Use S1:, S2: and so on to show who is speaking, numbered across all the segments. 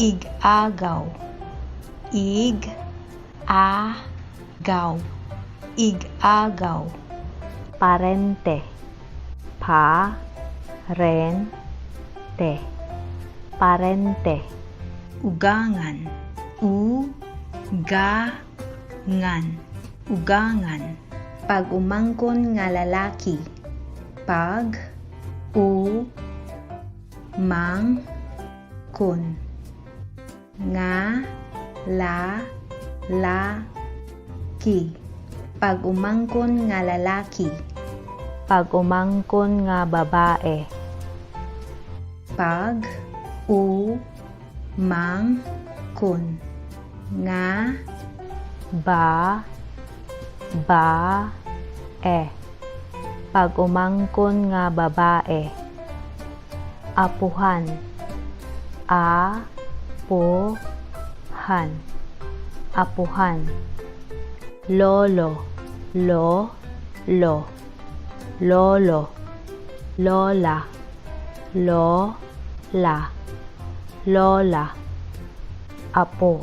S1: ig-agaw, ig-agaw, ig-agaw.
S2: Parente, pa-ren-te, parente.
S1: Ugangan, u-ga-ngan, ugangan. Pag umangkon nga lalaki, pag u-mang-kun, nga la-la-ki. Pag umangkon nga lalaki,
S2: Pag umangkon nga babae,
S1: pag u-mang-kun, nga
S2: ba-e. Pag umangkon nga babae, apuhan, a-pu-han, apuhan. Lolo, lo-lo, lolo, lola, lola, lola. Apo,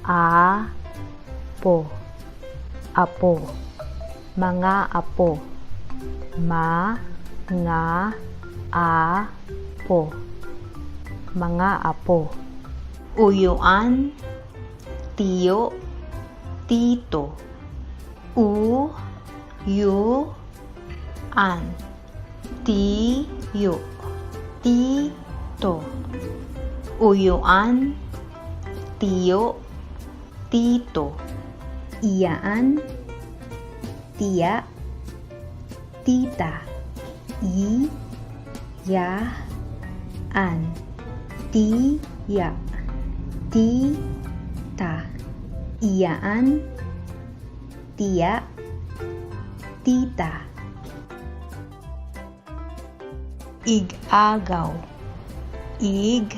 S2: a-po, apo. Mga apo, ma-nga-a-po, mga apo.
S1: uyuan, tiyo, tito. U-yu-an, tiyo, tito. Uyuan, tiyo, tito. Iyaan, tiya, tita. I-ya-an, tiya, tita. Iyaan, tiya, tita. Ig-agaw, ig-agaw,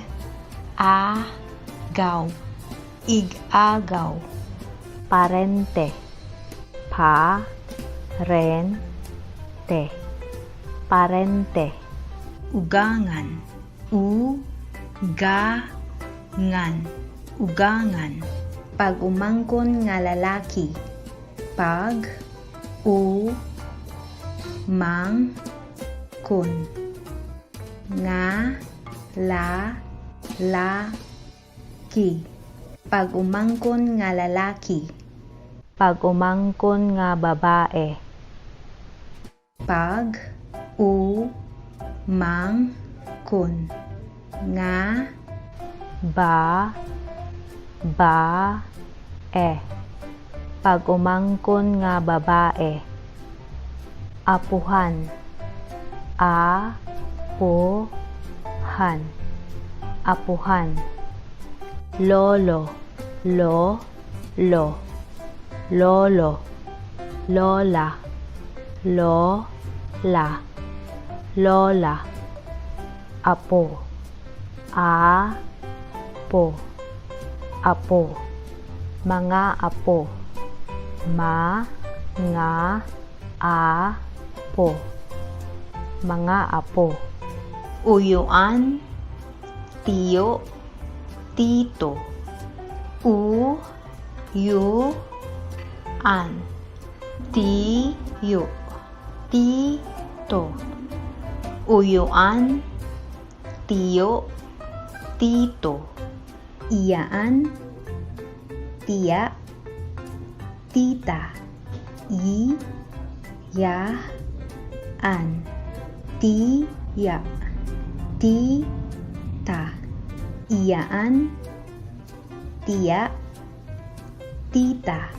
S1: ig-agaw.
S2: Parente, pa-ren-te, parente.
S1: Ugangan, u-ga-ngan, ugangan. Pag umangkon nga lalaki, pag u-mang-kun, nga la-la-ki. Pag umangkon nga lalaki,
S2: Pag umangkon nga babae,
S1: pag u-mang-kun, nga
S2: ba-e. Pag umangkon nga babae, apuhan, a-pu-han, apuhan. Lolo, lo-lo, lolo, lola, lola, lola. Apo, a-po, apo. Mga apo, ma-nga-a-po, mga apo.
S1: uyuan, tiyo, tito. U-yu-an, tiyo, tito. Uyuan, tiyo, tito. Iyaan, tiya, tita. I-ya-an, tiya, tita. Iyaan, tiya, tita.